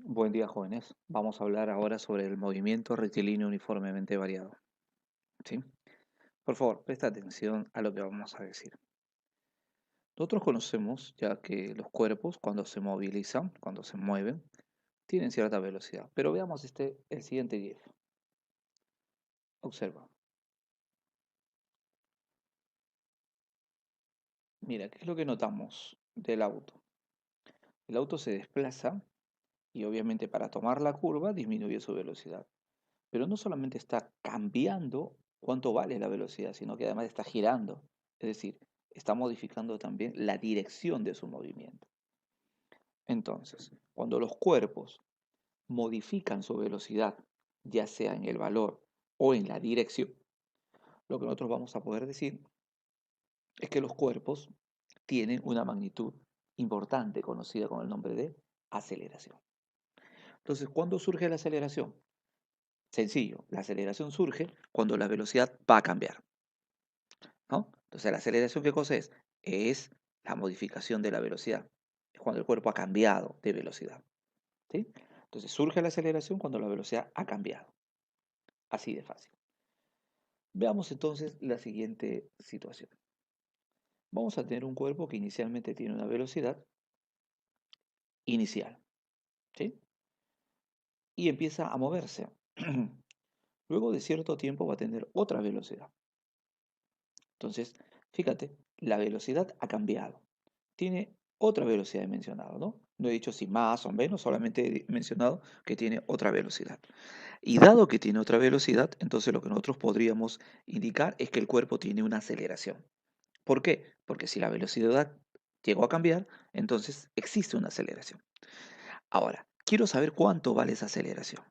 Buen día, jóvenes. Vamos a hablar ahora sobre el movimiento rectilíneo uniformemente variado. ¿Sí? Por favor, presta atención a lo que vamos a decir. Nosotros conocemos ya que los cuerpos, cuando se movilizan, cuando se mueven, tienen cierta velocidad. Pero veamos el siguiente GIF. Observa. Mira, ¿qué es lo que notamos del auto? El auto se desplaza y obviamente para tomar la curva disminuye su velocidad. Pero no solamente está cambiando cuánto vale la velocidad, sino que además está girando. Es decir, está modificando también la dirección de su movimiento. Entonces, cuando los cuerpos modifican su velocidad, ya sea en el valor o en la dirección, lo que nosotros vamos a poder decir es que los cuerpos tienen una magnitud importante conocida con el nombre de aceleración. Entonces, ¿cuándo surge la aceleración? Sencillo, la aceleración surge cuando la velocidad va a cambiar, ¿no? Entonces, ¿la aceleración qué cosa es? Es la modificación de la velocidad. Es cuando el cuerpo ha cambiado de velocidad, ¿sí? Entonces, surge la aceleración cuando la velocidad ha cambiado. Así de fácil. Veamos entonces la siguiente situación. Vamos a tener un cuerpo que inicialmente tiene una velocidad inicial, ¿sí? Y empieza a moverse. Luego de cierto tiempo va a tener otra velocidad. Entonces, fíjate, la velocidad ha cambiado. Tiene otra velocidad he mencionado, ¿no? No he dicho si más o menos, solamente he mencionado que tiene otra velocidad. Y dado que tiene otra velocidad, entonces lo que nosotros podríamos indicar es que el cuerpo tiene una aceleración. ¿Por qué? Porque si la velocidad llegó a cambiar, entonces existe una aceleración. Ahora, quiero saber cuánto vale esa aceleración.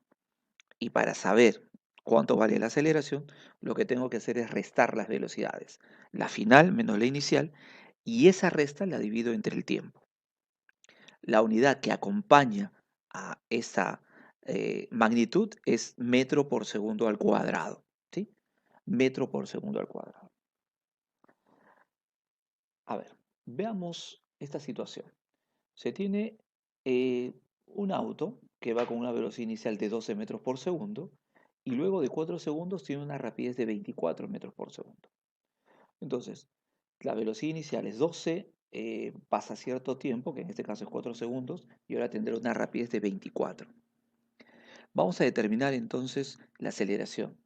Y para saber cuánto vale la aceleración, lo que tengo que hacer es restar las velocidades. La final menos la inicial, y esa resta la divido entre el tiempo. La unidad que acompaña a esa magnitud es metro por segundo al cuadrado, ¿sí? Metro por segundo al cuadrado. A ver, veamos esta situación. Se tiene un auto que va con una velocidad inicial de 12 metros por segundo y luego de 4 segundos tiene una rapidez de 24 metros por segundo. Entonces, la velocidad inicial es 12, pasa cierto tiempo, que en este caso es 4 segundos, y ahora tendrá una rapidez de 24. Vamos a determinar entonces la aceleración,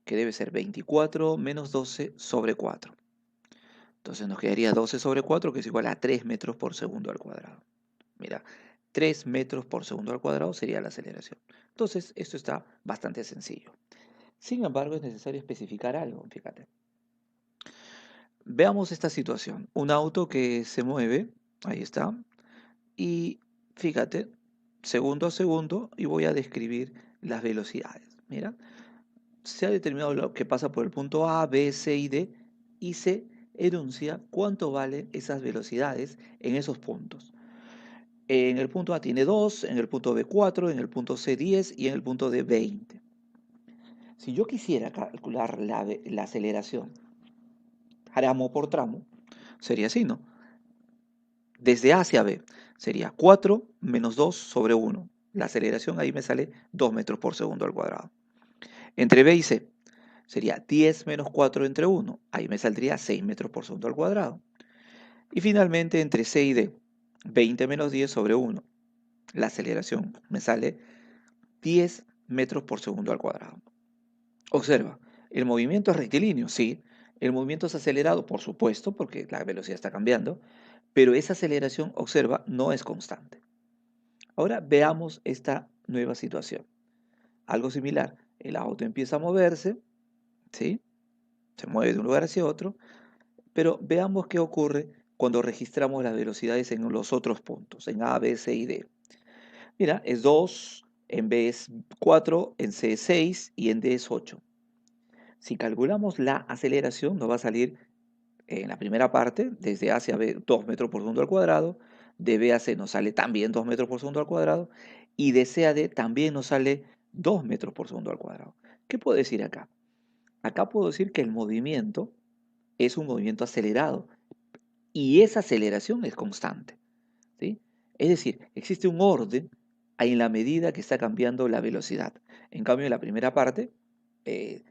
que debe ser 24 menos 12 sobre 4. Entonces nos quedaría 12 sobre 4, que es igual a 3 metros por segundo al cuadrado. Mira, 3 metros por segundo al cuadrado sería la aceleración. Entonces, esto está bastante sencillo. Sin embargo, es necesario especificar algo, fíjate. Veamos esta situación. Un auto que se mueve, ahí está, y fíjate, segundo a segundo, y voy a describir las velocidades. Mira, se ha determinado lo que pasa por el punto A, B, C y D, y se enuncia cuánto valen esas velocidades en esos puntos. En el punto A tiene 2, en el punto B 4, en el punto C 10 y en el punto D 20. Si yo quisiera calcular la aceleración tramo por tramo, sería así, ¿no? Desde A hacia B sería 4 menos 2 sobre 1. La aceleración ahí me sale 2 metros por segundo al cuadrado. Entre B y C sería 10 menos 4 entre 1. Ahí me saldría 6 metros por segundo al cuadrado. Y finalmente entre C y D, 20 menos 10 sobre 1. La aceleración me sale 10 metros por segundo al cuadrado. Observa, el movimiento es rectilíneo, sí. El movimiento es acelerado, por supuesto, porque la velocidad está cambiando, pero esa aceleración, observa, no es constante. Ahora veamos esta nueva situación. Algo similar, el auto empieza a moverse, ¿sí? Se mueve de un lugar hacia otro, pero veamos qué ocurre cuando registramos las velocidades en los otros puntos, en A, B, C y D. Mira, es 2, en B es 4, en C es 6 y en D es 8. Si calculamos la aceleración, nos va a salir en la primera parte, desde A hacia B, 2 metros por segundo al cuadrado, de B a C nos sale también 2 metros por segundo al cuadrado, y de C a D también nos sale 2 metros por segundo al cuadrado. ¿Qué puedo decir acá? Acá puedo decir que el movimiento es un movimiento acelerado, y esa aceleración es constante, ¿sí? Es decir, existe un orden en la medida que está cambiando la velocidad. En cambio, en la primera parte eh,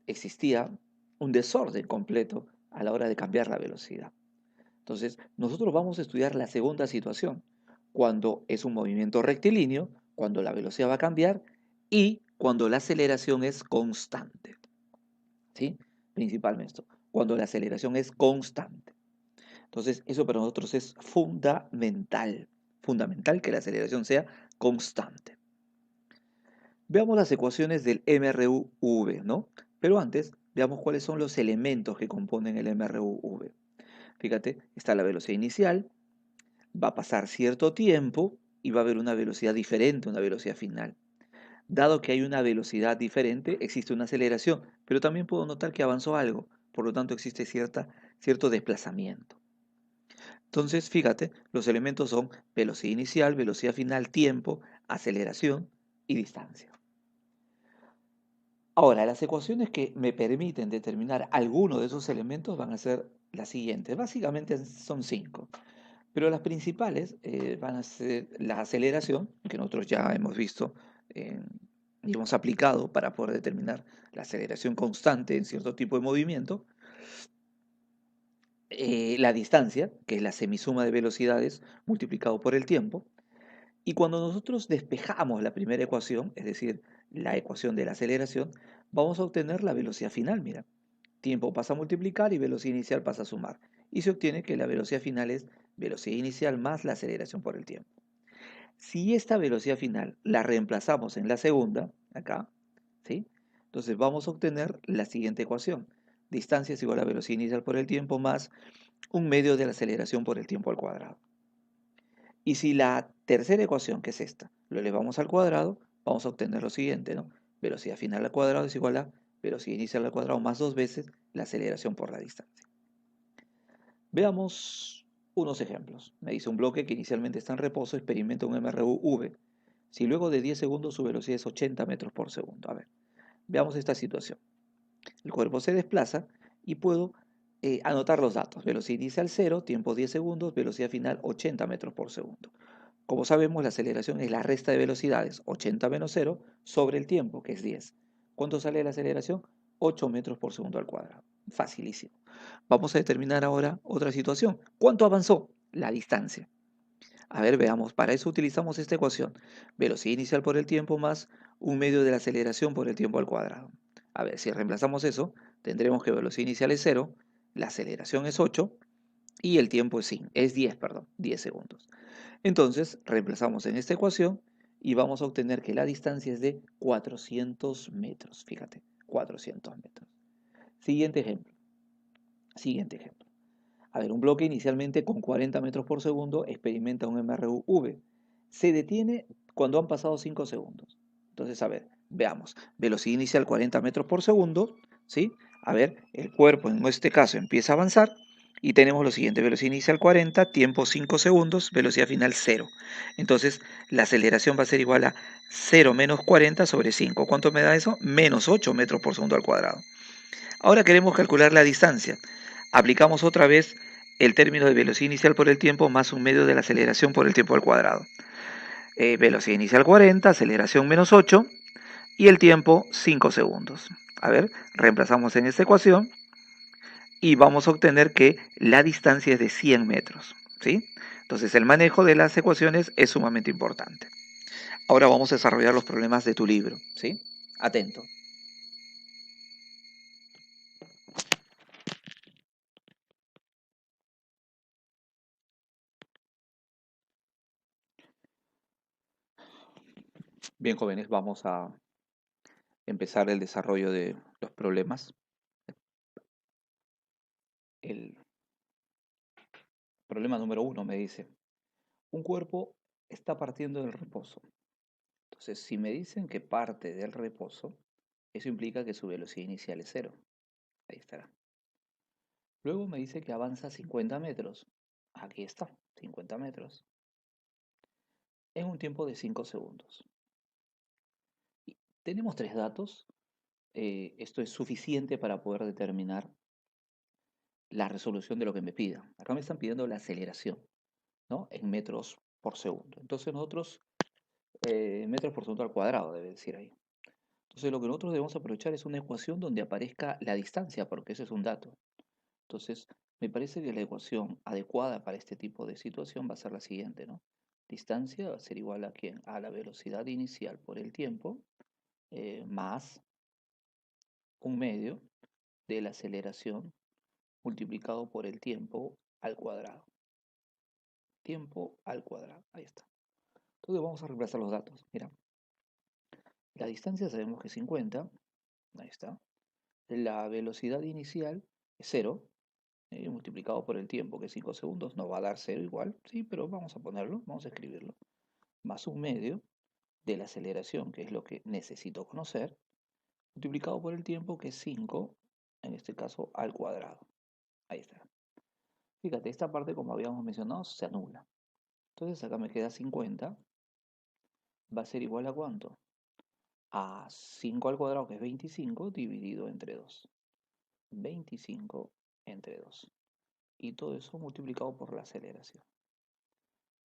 existía un desorden completo a la hora de cambiar la velocidad. Entonces, nosotros vamos a estudiar la segunda situación, cuando es un movimiento rectilíneo, cuando la velocidad va a cambiar y cuando la aceleración es constante. ¿Sí? Principalmente esto, cuando la aceleración es constante. Entonces, eso para nosotros es fundamental, fundamental que la aceleración sea constante. Veamos las ecuaciones del MRUV, ¿no? Pero antes, veamos cuáles son los elementos que componen el MRUV. Fíjate, está la velocidad inicial, va a pasar cierto tiempo y va a haber una velocidad diferente, una velocidad final. Dado que hay una velocidad diferente, existe una aceleración, pero también puedo notar que avanzó algo, por lo tanto existe cierto desplazamiento. Entonces, fíjate, los elementos son velocidad inicial, velocidad final, tiempo, aceleración y distancia. Ahora, las ecuaciones que me permiten determinar alguno de esos elementos van a ser las siguientes. Básicamente son cinco, pero las principales van a ser la aceleración, que nosotros ya hemos visto y hemos aplicado para poder determinar la aceleración constante en cierto tipo de movimiento. La distancia, que es la semisuma de velocidades multiplicado por el tiempo. Y cuando nosotros despejamos la primera ecuación, es decir, la ecuación de la aceleración, vamos a obtener la velocidad final. Mira, tiempo pasa a multiplicar y velocidad inicial pasa a sumar. Y se obtiene que la velocidad final es velocidad inicial más la aceleración por el tiempo. Si esta velocidad final la reemplazamos en la segunda, acá, ¿sí? Entonces vamos a obtener la siguiente ecuación. Distancia es igual a velocidad inicial por el tiempo más un medio de la aceleración por el tiempo al cuadrado. Y si la tercera ecuación, que es esta, lo elevamos al cuadrado, vamos a obtener lo siguiente, ¿no? Velocidad final al cuadrado es igual a velocidad inicial al cuadrado más dos veces la aceleración por la distancia. Veamos unos ejemplos. Me dice un bloque que inicialmente está en reposo, experimenta un MRU-V. Si luego de 10 segundos su velocidad es 80 metros por segundo. A ver, veamos esta situación. El cuerpo se desplaza y puedo anotar los datos. Velocidad inicial 0, tiempo 10 segundos, velocidad final 80 metros por segundo. Como sabemos, la aceleración es la resta de velocidades, 80 menos 0, sobre el tiempo, que es 10. ¿Cuánto sale de la aceleración? 8 metros por segundo al cuadrado. Facilísimo. Vamos a determinar ahora otra situación. ¿Cuánto avanzó? La distancia. A ver, veamos. Para eso utilizamos esta ecuación. Velocidad inicial por el tiempo más un medio de la aceleración por el tiempo al cuadrado. A ver, si reemplazamos eso, tendremos que velocidad inicial es 0, la aceleración es 8 y el tiempo es 10, perdón, 10 segundos. Entonces, reemplazamos en esta ecuación y vamos a obtener que la distancia es de 400 metros. Fíjate, 400 metros. Siguiente ejemplo. Siguiente ejemplo. A ver, un bloque inicialmente con 40 metros por segundo experimenta un MRU-V. Se detiene cuando han pasado 5 segundos. Entonces, a ver, veamos. Velocidad inicial 40 metros por segundo, ¿sí? A ver, el cuerpo en este caso empieza a avanzar y tenemos lo siguiente. Velocidad inicial 40, tiempo 5 segundos, velocidad final 0. Entonces, la aceleración va a ser igual a 0 menos 40 sobre 5. ¿Cuánto me da eso? Menos 8 metros por segundo al cuadrado. Ahora queremos calcular la distancia. Aplicamos otra vez el término de velocidad inicial por el tiempo más un medio de la aceleración por el tiempo al cuadrado. Velocidad inicial 40, aceleración menos 8 y el tiempo 5 segundos. A ver, reemplazamos en esta ecuación y vamos a obtener que la distancia es de 100 metros. ¿Sí? Entonces el manejo de las ecuaciones es sumamente importante. Ahora vamos a desarrollar los problemas de tu libro. ¿Sí? Atento. Bien, jóvenes, vamos a empezar el desarrollo de los problemas. El problema número uno me dice, un cuerpo está partiendo del reposo. Entonces, si me dicen que parte del reposo, eso implica que su velocidad inicial es cero. Ahí estará. Luego me dice que avanza 50 metros. Aquí está, 50 metros. En un tiempo de 5 segundos. Y tenemos tres datos. Esto es suficiente para poder determinar la resolución de lo que me pida. Acá me están pidiendo la aceleración, ¿no? En metros por segundo. Entonces nosotros, metros por segundo al cuadrado, debe decir ahí. Entonces lo que nosotros debemos aprovechar es una ecuación donde aparezca la distancia, porque ese es un dato. Entonces, me parece que la ecuación adecuada para este tipo de situación va a ser la siguiente, ¿no? Distancia va a ser igual a quién? A la velocidad inicial por el tiempo, más un medio de la aceleración multiplicado por el tiempo al cuadrado. Tiempo al cuadrado. Ahí está. Entonces vamos a reemplazar los datos. Mira, la distancia sabemos que es 50. Ahí está. La velocidad inicial es 0, multiplicado por el tiempo, que es 5 segundos. Nos va a dar 0 igual, sí, pero vamos a ponerlo, vamos a escribirlo. Más un medio de la aceleración, que es lo que necesito conocer, multiplicado por el tiempo, que es 5, en este caso al cuadrado. Ahí está. Fíjate, esta parte, como habíamos mencionado, se anula. Entonces acá me queda 50. Va a ser igual a ¿cuánto? A 5 al cuadrado, que es 25, dividido entre 2. 25 entre 2. Y todo eso multiplicado por la aceleración.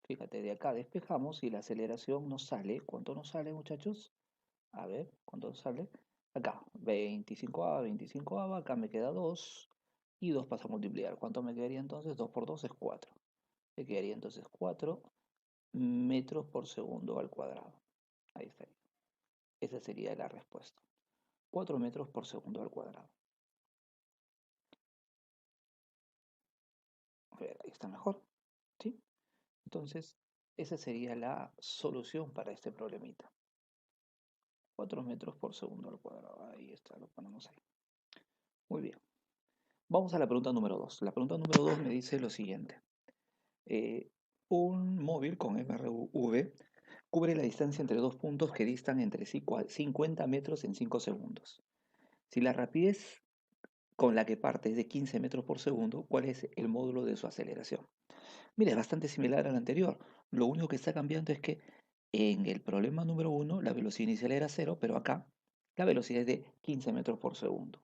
Fíjate, de acá despejamos y la aceleración nos sale. ¿Cuánto nos sale, muchachos? A ver, ¿cuánto nos sale? Acá, 25A, 25A, acá me queda 2. Y 2 pasa a multiplicar. ¿Cuánto me quedaría entonces? 2 por 2 es 4. Me quedaría entonces 4 metros por segundo al cuadrado. Ahí está. Esa sería la respuesta. 4 metros por segundo al cuadrado. A ver, ahí está mejor. ¿Sí? Entonces, esa sería la solución para este problemita. 4 metros por segundo al cuadrado. Ahí está, lo ponemos ahí. Muy bien. Vamos a la pregunta número 2. La pregunta número 2 me dice lo siguiente. Eh, un móvil con MRV cubre la distancia entre dos puntos que distan entre sí 50 metros en 5 segundos. Si la rapidez con la que parte es de 15 metros por segundo, ¿cuál es el módulo de su aceleración? Mira, es bastante similar al anterior. Lo único que está cambiando es que en el problema número uno la velocidad inicial era cero, pero acá la velocidad es de 15 metros por segundo.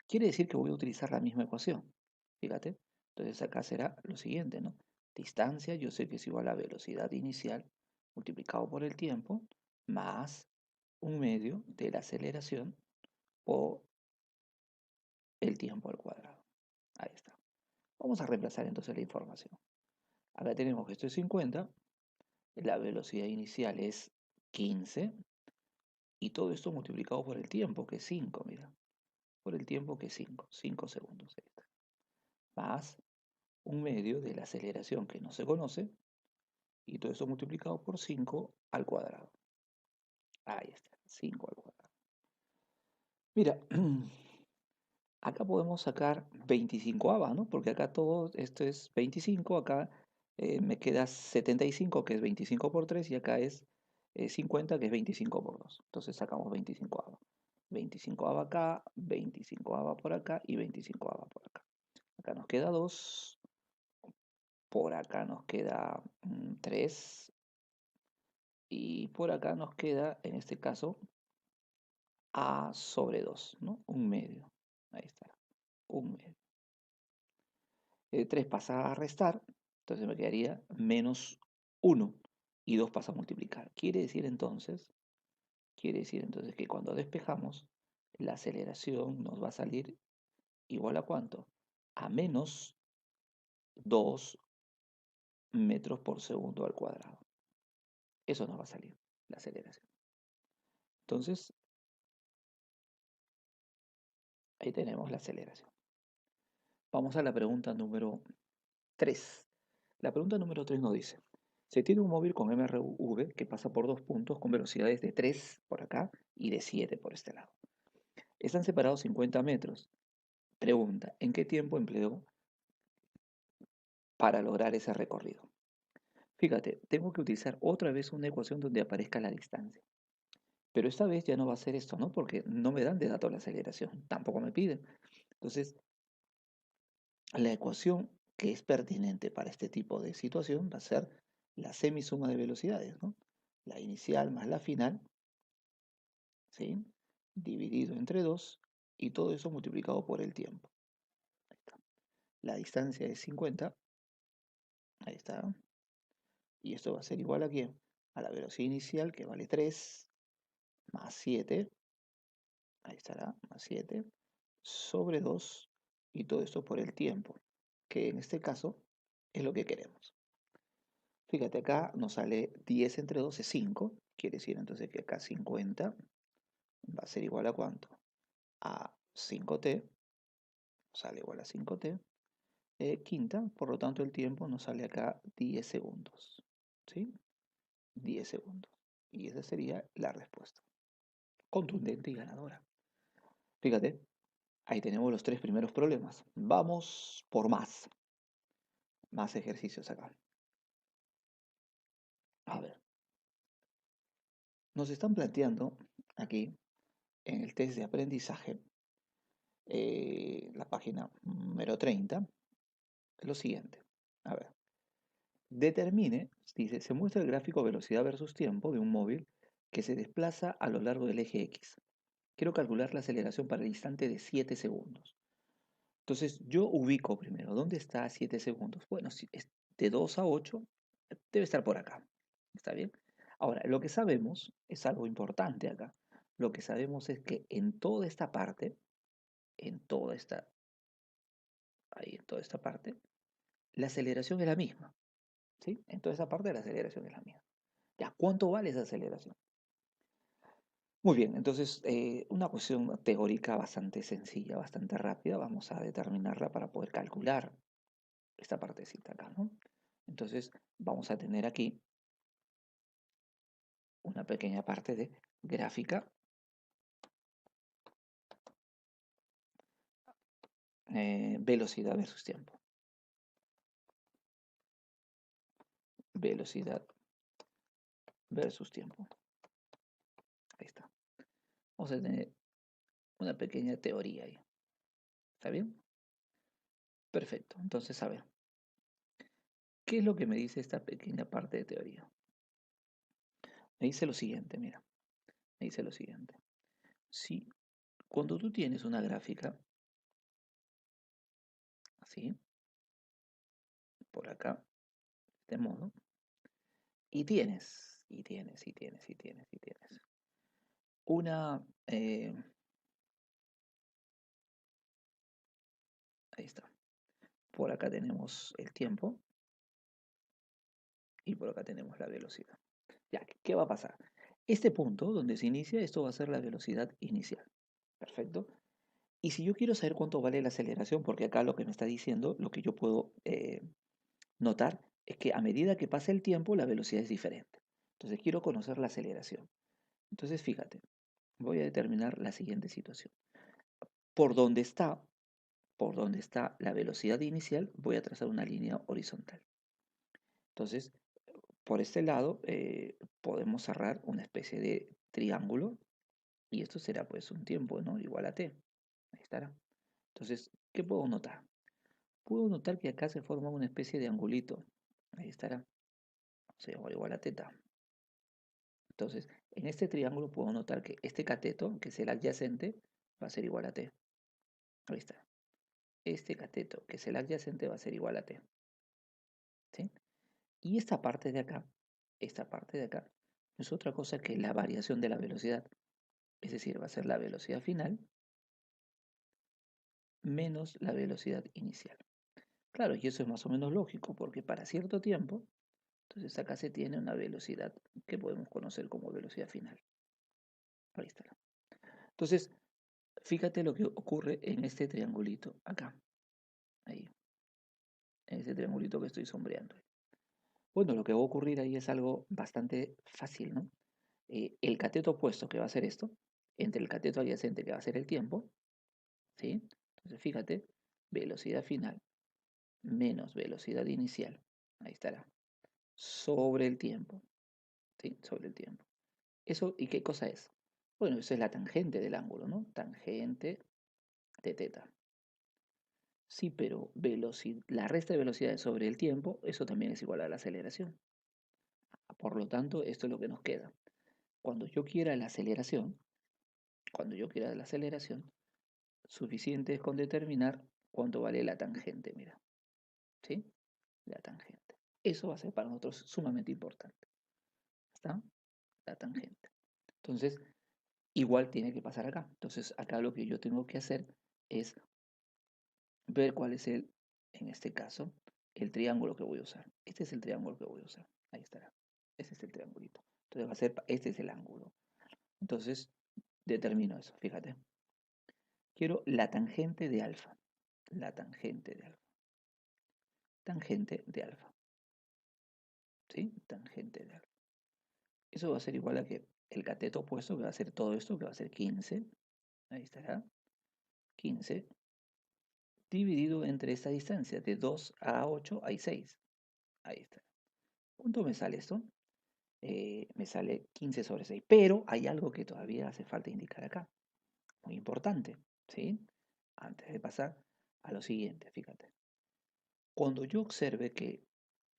Quiere decir que voy a utilizar la misma ecuación. Fíjate. Entonces acá será lo siguiente, ¿no? Distancia, yo sé que es igual a velocidad inicial multiplicado por el tiempo más un medio de la aceleración por el tiempo al cuadrado. Ahí está. Vamos a reemplazar entonces la información. Acá tenemos que esto es 50, la velocidad inicial es 15 y todo esto multiplicado por el tiempo, que es 5, mira. Por el tiempo que es 5 segundos. Ahí está. Más un medio de la aceleración que no se conoce y todo eso multiplicado por 5 al cuadrado. Ahí está, 5 al cuadrado. Mira, acá podemos sacar 25ava, ¿no? Porque acá todo esto es 25, acá me queda 75, que es 25 por 3, y acá es 50, que es 25 por 2. Entonces sacamos 25ava. 25ava acá, 25ava por acá y 25ava por acá. Acá nos queda 2, por acá nos queda 3 y por acá nos queda, en este caso, a sobre 2, ¿no? Un medio. Ahí está, un medio. 3 pasa a restar, entonces me quedaría menos 1 y 2 pasa a multiplicar. Quiere decir entonces que cuando despejamos, la aceleración nos va a salir igual a ¿cuánto? A menos 2 metros por segundo al cuadrado. Eso nos va a salir, la aceleración. Entonces, ahí tenemos la aceleración. Vamos a la pregunta número 3. La pregunta número 3 nos dice, se tiene un móvil con MRV que pasa por dos puntos con velocidades de 3 por acá y de 7 por este lado. Están separados 50 metros. Pregunta, ¿en qué tiempo empleó para lograr ese recorrido? Fíjate, tengo que utilizar otra vez una ecuación donde aparezca la distancia. Pero esta vez ya no va a ser esto, ¿no? Porque no me dan de dato la aceleración, tampoco me piden. Entonces, la ecuación que es pertinente para este tipo de situación va a ser la semisuma de velocidades, ¿no? La inicial más la final, ¿sí? Dividido entre 2 y todo eso multiplicado por el tiempo. Ahí está. La distancia es 50, ahí está, Y esto va a ser igual a ¿quién? A la velocidad inicial, que vale 3 más 7, ahí estará, más 7, sobre 2, y todo esto por el tiempo, que en este caso es lo que queremos. Fíjate, acá nos sale 10 entre 2 es 5, quiere decir entonces que acá 50 va a ser igual a ¿cuánto? A 5t, sale igual a 5t, quinta, por lo tanto el tiempo nos sale acá 10 segundos, ¿sí? 10 segundos. Y esa sería la respuesta. Contundente y ganadora. Fíjate, ahí tenemos los tres primeros problemas. Vamos por más. Más ejercicios acá. A ver, nos están planteando aquí en el test de aprendizaje, la página número 30, lo siguiente. A ver, determine, dice, se muestra el gráfico velocidad versus tiempo de un móvil que se desplaza a lo largo del eje X. Quiero calcular la aceleración para el instante de 7 segundos. Entonces yo ubico primero, ¿dónde está 7 segundos? Bueno, si es de 2 a 8, debe estar por acá. ¿Está bien? Ahora, lo que sabemos es algo importante acá. Lo que sabemos es que en toda esta parte, en toda esta, ahí, en toda esta parte, la aceleración es la misma. ¿Sí? En toda esa parte la aceleración es la misma. Ya, ¿cuánto vale esa aceleración? Muy bien, entonces una cuestión teórica bastante sencilla, bastante rápida, vamos a determinarla para poder calcular esta partecita acá, ¿no? Entonces vamos a tener aquí una pequeña parte de gráfica, velocidad versus tiempo. Velocidad versus tiempo. Ahí está. Vamos a tener una pequeña teoría ahí. ¿Está bien? Perfecto. Entonces, a ver, ¿qué es lo que me dice esta pequeña parte de teoría? Me dice lo siguiente, mira. Me dice lo siguiente. Si cuando tú tienes una gráfica, así, por acá, de este modo, y tienes una, ahí está, por acá tenemos el tiempo y por acá tenemos la velocidad. Ya, ¿qué va a pasar? Este punto donde se inicia, esto va a ser la velocidad inicial. Perfecto. Y si yo quiero saber cuánto vale la aceleración, porque acá lo que me está diciendo, lo que yo puedo notar, es que a medida que pasa el tiempo, la velocidad es diferente. Entonces quiero conocer la aceleración. Entonces fíjate, voy a determinar la siguiente situación. Por donde está, por donde está la velocidad inicial, voy a trazar una línea horizontal. Entonces, por este lado, podemos cerrar una especie de triángulo y esto será pues un tiempo, ¿no? Igual a t. Ahí estará. Entonces, ¿qué puedo notar? Puedo notar que acá se forma una especie de angulito. Ahí estará. O sea, igual a teta. Entonces, en este triángulo puedo notar que este cateto, que es el adyacente, va a ser igual a t. Ahí está. Este cateto, que es el adyacente, va a ser igual a t. ¿Sí? Y esta parte de acá, no es otra cosa que la variación de la velocidad. Es decir, va a ser la velocidad final menos la velocidad inicial. Claro, y eso es más o menos lógico, porque para cierto tiempo, entonces acá se tiene una velocidad que podemos conocer como velocidad final. Ahí está. Entonces, fíjate lo que ocurre en este triangulito acá. Ahí. En este triangulito que estoy sombreando. Bueno, lo que va a ocurrir ahí es algo bastante fácil, ¿no? El cateto opuesto, que va a ser esto, entre el cateto adyacente, que va a ser el tiempo, ¿sí? Entonces, fíjate, velocidad final menos velocidad inicial, ahí estará, sobre el tiempo, ¿sí? Sobre el tiempo. ¿Eso y qué cosa es? Bueno, eso es la tangente del ángulo, ¿no? Tangente de teta. Sí, pero la resta de velocidades sobre el tiempo, eso también es igual a la aceleración. Por lo tanto, esto es lo que nos queda. Cuando yo quiera la aceleración, cuando yo quiera la aceleración, suficiente es con determinar cuánto vale la tangente, mira. ¿Sí? La tangente. Eso va a ser para nosotros sumamente importante. ¿Está? La tangente. Entonces, igual tiene que pasar acá. Entonces, acá lo que yo tengo que hacer es ver cuál es en este caso, el triángulo que voy a usar. Este es el triángulo que voy a usar. Ahí estará. Este es el triangulito. Entonces va a ser, este es el ángulo. Entonces, determino eso, fíjate. Quiero la tangente de alfa. La tangente de alfa. Tangente de alfa. ¿Sí? Tangente de alfa. Eso va a ser igual a que el cateto opuesto, que va a ser todo esto, que va a ser 15. Ahí estará. 15 dividido entre esta distancia. De 2 a 8 hay 6. Ahí está. ¿Cuánto me sale esto? Me sale 15 sobre 6. Pero hay algo que todavía hace falta indicar acá. Muy importante. ¿Sí? Antes de pasar a lo siguiente, fíjate. Cuando yo observe que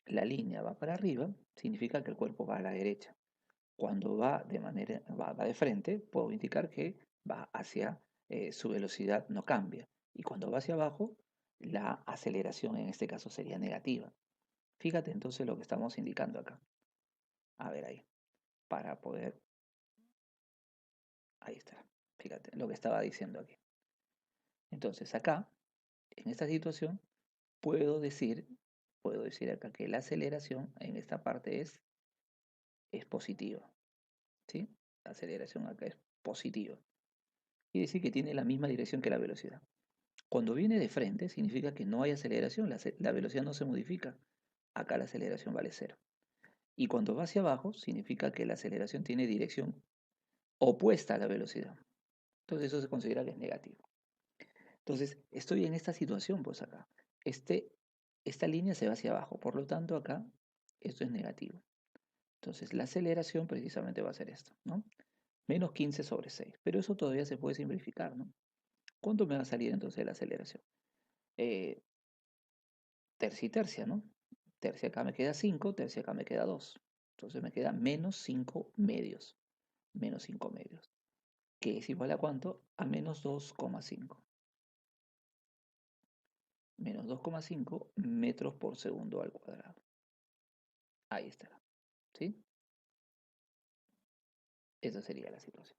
la línea va para arriba, significa que el cuerpo va a la derecha. Cuando va va de frente, puedo indicar que va hacia su velocidad no cambia. Y cuando va hacia abajo, la aceleración en este caso sería negativa. Fíjate entonces lo que estamos indicando acá. A ver ahí, para poder... Ahí está. Fíjate lo que estaba diciendo aquí. Entonces acá, en esta situación, puedo decir acá que la aceleración en esta parte es positiva. ¿Sí? La aceleración acá es positiva. Quiere decir que tiene la misma dirección que la velocidad. Cuando viene de frente, significa que no hay aceleración, la velocidad no se modifica. Acá la aceleración vale cero. Y cuando va hacia abajo, significa que la aceleración tiene dirección opuesta a la velocidad. Entonces eso se considera que es negativo. Entonces estoy en esta situación, pues acá. Este, esta línea se va hacia abajo, por lo tanto acá esto es negativo. Entonces la aceleración precisamente va a ser esto, ¿no? Menos 15 sobre 6. Pero eso todavía se puede simplificar, ¿no? ¿Cuánto me va a salir entonces la aceleración? Eh, tercia y tercia, ¿no? Tercia acá me queda 5, tercia acá me queda 2. Entonces me queda menos 5 medios. Menos 5 medios. ¿Que es igual a cuánto? A menos 2,5. Menos 2,5 metros por segundo al cuadrado. Ahí está. ¿Sí? Esa sería la situación.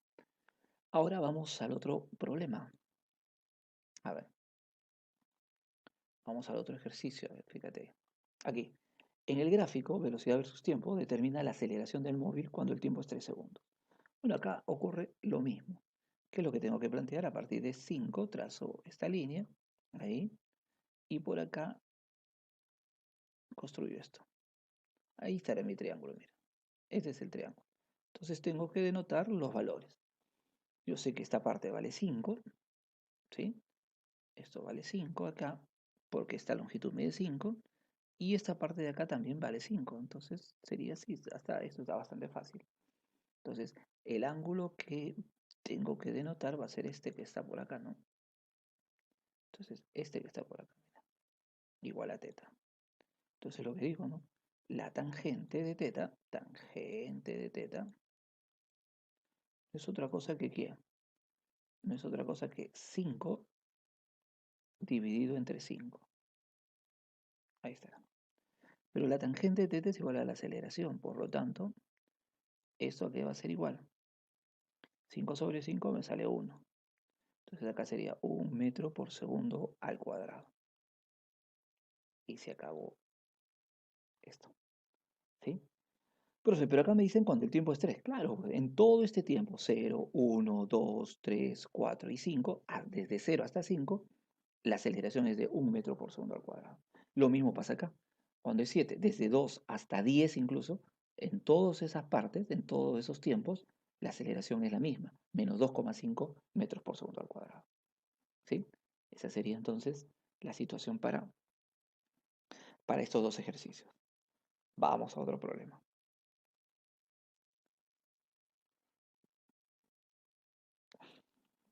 Ahora vamos al otro problema. A ver, vamos al otro ejercicio. A ver, fíjate. Aquí. En el gráfico, velocidad versus tiempo determina la aceleración del móvil cuando el tiempo es 3 segundos. Bueno, acá ocurre lo mismo. ¿Qué es lo que tengo que plantear? A partir de 5 trazo esta línea, ahí, y por acá construyo esto. Ahí estará mi triángulo, mira. Este es el triángulo. Entonces tengo que denotar los valores. Yo sé que esta parte vale 5, ¿sí? Esto vale 5 acá, porque esta longitud mide 5, y esta parte de acá también vale 5. Entonces sería así, hasta esto está bastante fácil. Entonces, el ángulo que tengo que denotar va a ser este que está por acá, ¿no? Entonces, este que está por acá, mira, igual a teta. Entonces, lo que digo, ¿no? La tangente de teta, no es otra cosa que ¿qué? No es otra cosa que 5 dividido entre 5. Ahí está. Pero la tangente de teta es igual a la aceleración, por lo tanto, esto aquí va a ser igual. 5 sobre 5 me sale 1. Entonces acá sería 1 metro por segundo al cuadrado. Y se acabó esto. ¿Sí? Profe, pero acá me dicen cuando el tiempo es 3. Claro, en todo este tiempo, 0, 1, 2, 3, 4 y 5, desde 0 hasta 5, la aceleración es de 1 metro por segundo al cuadrado. Lo mismo pasa acá. Cuando es 7, desde 2 hasta 10 incluso, en todas esas partes, en todos esos tiempos, la aceleración es la misma, menos 2,5 metros por segundo al cuadrado. ¿Sí? Esa sería entonces la situación para estos dos ejercicios. Vamos a otro problema.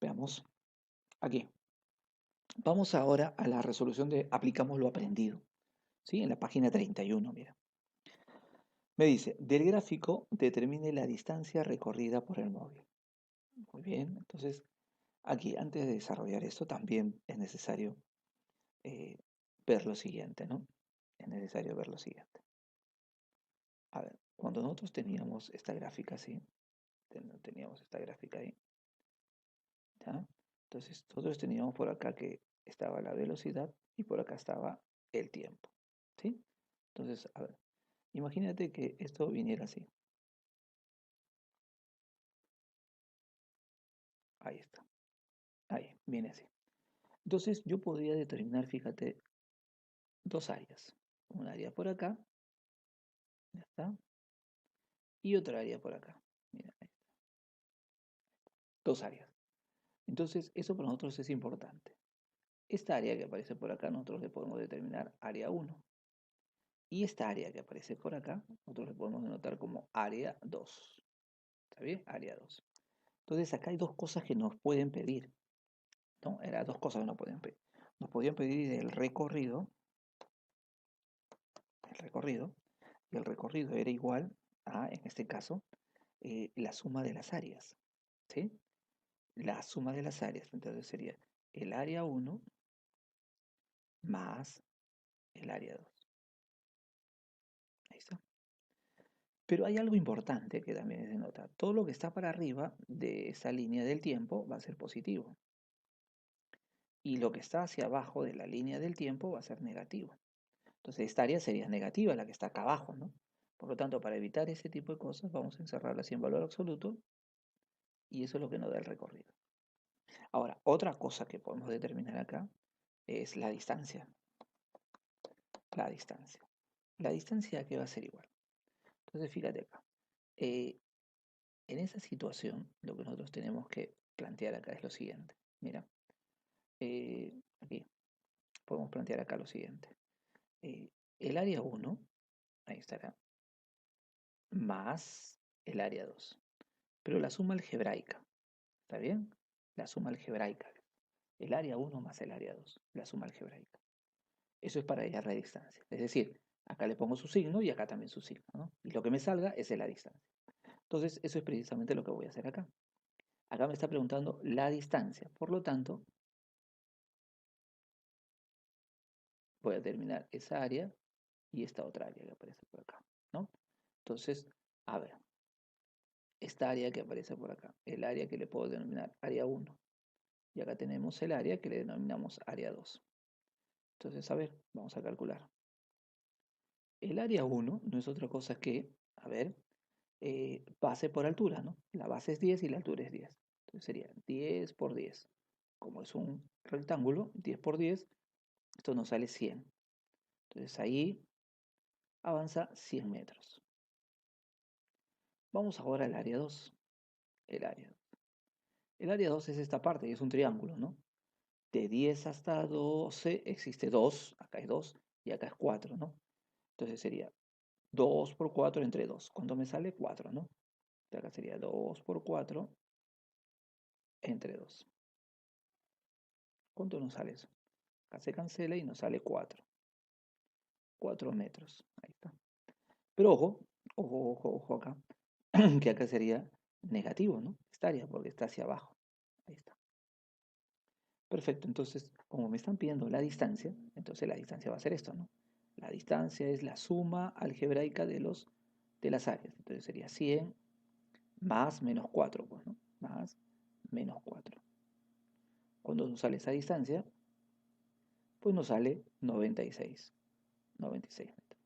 Veamos aquí. Vamos ahora a la resolución de aplicamos lo aprendido. ¿Sí? En la página 31, mira. Me dice, del gráfico determine la distancia recorrida por el móvil. Muy bien, entonces aquí antes de desarrollar esto también es necesario ver lo siguiente, ¿no? Es necesario ver lo siguiente. A ver, cuando nosotros teníamos esta gráfica así, teníamos esta gráfica ahí, ¿ya? Entonces nosotros teníamos por acá que estaba la velocidad y por acá estaba el tiempo, ¿sí? Entonces, a ver, imagínate que esto viniera así. Ahí está. Ahí, viene así. Entonces yo podría determinar, fíjate, dos áreas. Un área por acá, ya está, y otra área por acá. Mira, ahí, dos áreas. Entonces, eso para nosotros es importante. Esta área que aparece por acá, nosotros le podemos determinar área uno. Y esta área que aparece por acá, nosotros le podemos denotar como área 2. ¿Está bien? Área 2. Entonces, acá hay dos cosas que nos pueden pedir, ¿no? Eran dos cosas que nos podían pedir. Nos podían pedir el recorrido, y el recorrido era igual a, en este caso, la suma de las áreas, ¿sí? La suma de las áreas. Entonces sería el área uno más el área 2. Ahí está. Pero hay algo importante que también es de nota. Todo lo que está para arriba de esa línea del tiempo va a ser positivo. Y lo que está hacia abajo de la línea del tiempo va a ser negativo. Entonces esta área sería negativa, la que está acá abajo, ¿no? Por lo tanto, para evitar ese tipo de cosas, vamos a encerrarla así en valor absoluto y eso es lo que nos da el recorrido. Ahora, otra cosa que podemos determinar acá es la distancia. La distancia. La distancia que va a ser igual. Entonces, fíjate acá. eh, en esa situación, lo que nosotros tenemos que plantear acá es lo siguiente. Mira, aquí podemos plantear acá lo siguiente. Eh, el área uno, ahí estará, más el área 2. Pero la suma algebraica, ¿está bien? La suma algebraica. El área uno más el área 2, la suma algebraica. Eso es para hallar la distancia. Es decir, acá le pongo su signo y acá también su signo, ¿no? Y lo que me salga es la distancia. Entonces, eso es precisamente lo que voy a hacer acá. Acá me está preguntando la distancia. Por lo tanto, voy a terminar esa área y esta otra área que aparece por acá, ¿no? Entonces, a ver, esta área que aparece por acá, el área que le puedo denominar área uno. Y acá tenemos el área que le denominamos área 2. Entonces, a ver, vamos a calcular. El área uno no es otra cosa que, a ver, base por altura, ¿no? La base es 10 y la altura es 10. Entonces sería 10 por 10. Como es un rectángulo, 10 por 10, esto nos sale 100. Entonces ahí avanza 100 metros. Vamos ahora al área 2. El área 2. El área 2 es esta parte y es un triángulo, ¿no? De 10 hasta 12 existe 2, acá es 2 y acá es 4, ¿no? Entonces sería 2 por 4 entre 2. ¿Cuánto me sale? 4, ¿no? Entonces acá sería 2 por 4 entre 2. ¿Cuánto nos sale eso? Acá se cancela y nos sale 4. 4 metros. Ahí está. Pero ojo, ojo, ojo, ojo acá, que acá sería negativo, ¿no? Estaría porque está hacia abajo. Ahí está. Perfecto, entonces, como me están pidiendo la distancia, entonces la distancia va a ser esto, ¿no? La distancia es la suma algebraica de las áreas. Entonces sería 100 más menos 4, pues, ¿no? Más menos 4. Cuando nos sale esa distancia, pues nos sale 96. 96 metros.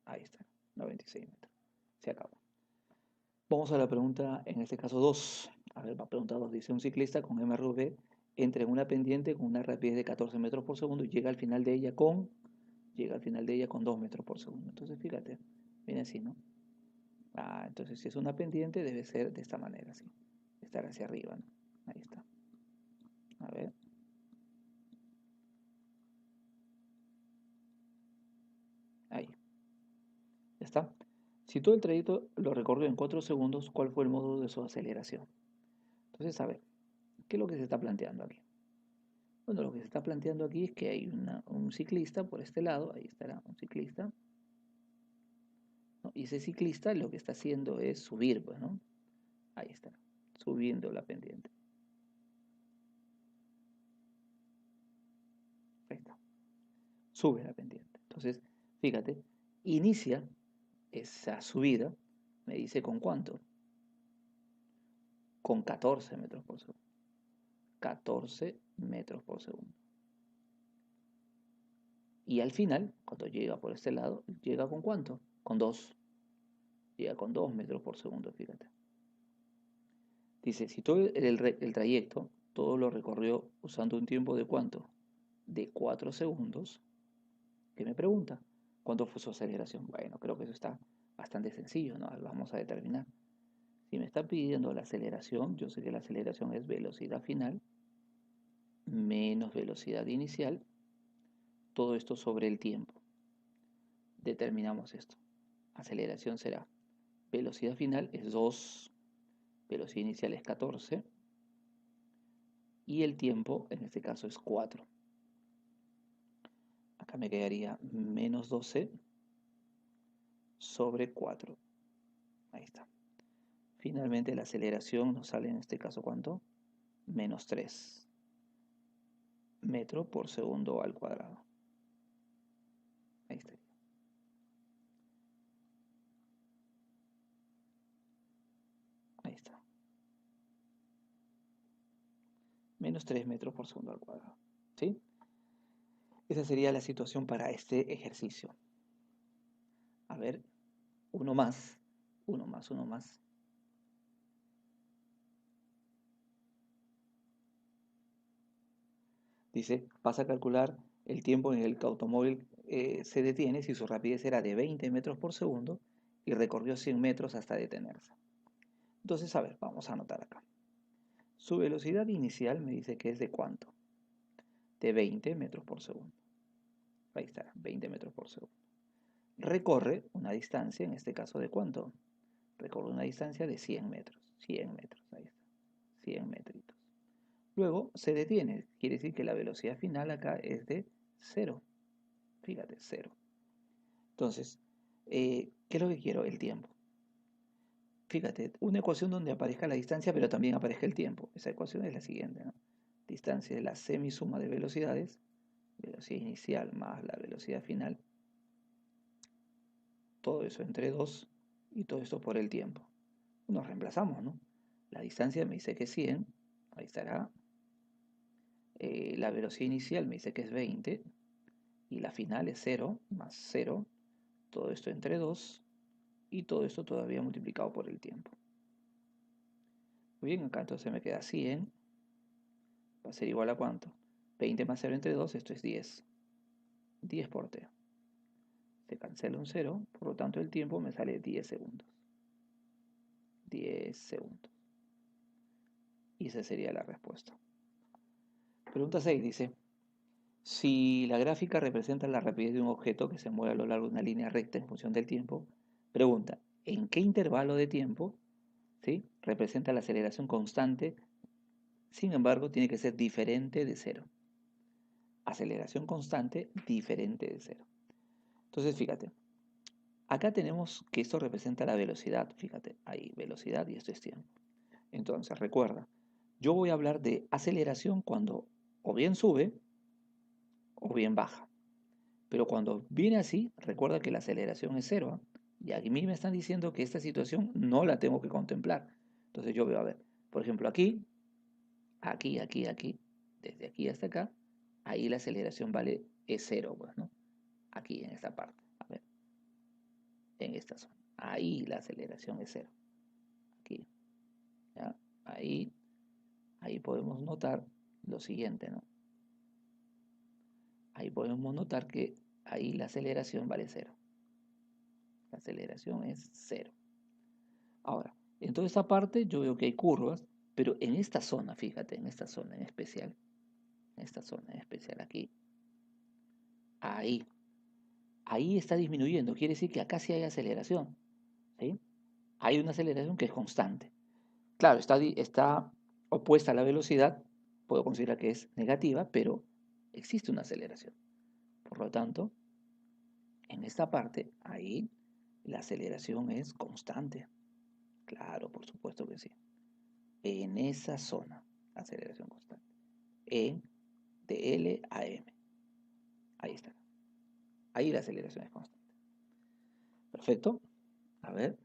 Ahí está, 96 metros. Se acabó. Vamos a la pregunta, en este caso 2. A ver, la pregunta 2 dice, un ciclista con MRV entra en una pendiente con una rapidez de 14 metros por segundo y llega al final de ella con 2 metros por segundo. Entonces, fíjate, viene así, ¿no? Entonces si es una pendiente debe ser de esta manera, así. Estar hacia arriba, ¿no? Ahí está. A ver. Ahí. Ya está. Si todo el trayecto lo recorrió en 4 segundos, ¿cuál fue el modo de su aceleración? Entonces, a ver, ¿qué es lo que se está planteando aquí? Bueno, lo que se está planteando aquí es que hay un ciclista por este lado, ahí estará un ciclista, ¿no? Y ese ciclista lo que está haciendo es subir, pues, ¿no? Ahí está, subiendo la pendiente. Ahí está, sube la pendiente. Entonces, fíjate, inicia esa subida, me dice con cuánto, con 14 metros por segundo. 14 metros por segundo. Y al final, cuando llega por este lado, llega con cuánto, con 2. Llega con 2 metros por segundo, fíjate. Dice, si todo el trayecto, todo lo recorrió usando un tiempo de cuánto, de 4 segundos, ¿qué me pregunta? ¿Cuánto fue su aceleración? Bueno, creo que eso está bastante sencillo, ¿no? Vamos a determinar. Si me está pidiendo la aceleración, yo sé que la aceleración es velocidad final menos velocidad inicial, todo esto sobre el tiempo. Determinamos esto. Aceleración será velocidad final es 2, velocidad inicial es 14 y el tiempo en este caso es 4. Acá me quedaría menos 12 sobre 4. Ahí está. Finalmente la aceleración nos sale en este caso ¿cuánto? Menos 3 metros por segundo al cuadrado. Ahí está. Ahí está. Menos 3 metros por segundo al cuadrado. ¿Sí? Esa sería la situación para este ejercicio. A ver, uno más, uno más, uno más. Dice, vas a calcular el tiempo en el que el automóvil se detiene si su rapidez era de 20 metros por segundo y recorrió 100 metros hasta detenerse. Entonces, a ver, vamos a anotar acá. Su velocidad inicial me dice que es de cuánto? De 20 metros por segundo. Ahí está, 20 metros por segundo. Recorre una distancia, en este caso de cuánto? Recorre una distancia de 100 metros. 100 metros, ahí está. 100 metritos. Luego se detiene, quiere decir que la velocidad final acá es de 0. Fíjate, 0. Entonces, ¿qué es lo que quiero? El tiempo. Fíjate, una ecuación donde aparezca la distancia, pero también aparezca el tiempo. Esa ecuación es la siguiente, ¿no? Distancia es la semisuma de velocidades, velocidad inicial más la velocidad final, todo eso entre 2 y todo esto por el tiempo. Nos reemplazamos, ¿no? La distancia me dice que es 100, ahí estará. La velocidad inicial me dice que es 20 y la final es 0 más 0, todo esto entre 2 y todo esto todavía multiplicado por el tiempo. Muy bien, acá entonces me queda 100, va a ser igual a cuánto, 20 más 0 entre 2, esto es 10, 10 por t. Se cancela un 0, por lo tanto el tiempo me sale 10 segundos. 10 segundos. Y esa sería la respuesta. Pregunta 6 dice, si la gráfica representa la rapidez de un objeto que se mueve a lo largo de una línea recta en función del tiempo, pregunta, ¿en qué intervalo de tiempo, ¿sí?, representa la aceleración constante? Sin embargo, tiene que ser diferente de 0. Aceleración constante diferente de 0. Entonces, fíjate, acá tenemos que esto representa la velocidad. Fíjate, ahí velocidad y esto es tiempo. Entonces, recuerda, yo voy a hablar de aceleración cuando o bien sube o bien baja. Pero cuando viene así, recuerda que la aceleración es 0. Y a mí me están diciendo que esta situación no la tengo que contemplar. Entonces yo veo, a ver, por ejemplo, aquí, desde aquí hasta acá, ahí la aceleración es 0, pues, ¿no? Aquí en esta parte, a ver, en esta zona. Ahí la aceleración es 0. Aquí, ¿ya? Ahí podemos notar lo siguiente, ¿no? Ahí podemos notar que ahí la aceleración vale 0. La aceleración es 0. Ahora, en toda esta parte yo veo que hay curvas, pero en esta zona, fíjate, en esta zona en especial, aquí, ahí, ahí está disminuyendo, quiere decir que acá sí hay aceleración, ¿sí? Hay una aceleración que es constante. Claro, está opuesta a la velocidad, puedo considerar que es negativa, pero existe una aceleración. Por lo tanto, en esta parte, ahí, la aceleración es constante. Claro, por supuesto que sí. En esa zona, aceleración constante. En de L a M. Ahí está. Ahí la aceleración es constante. Perfecto. A ver,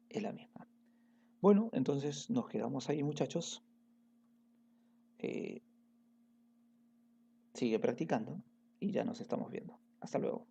es la misma. Bueno, entonces nos quedamos ahí, muchachos. Eh, Sigue practicando y ya nos estamos viendo. Hasta luego.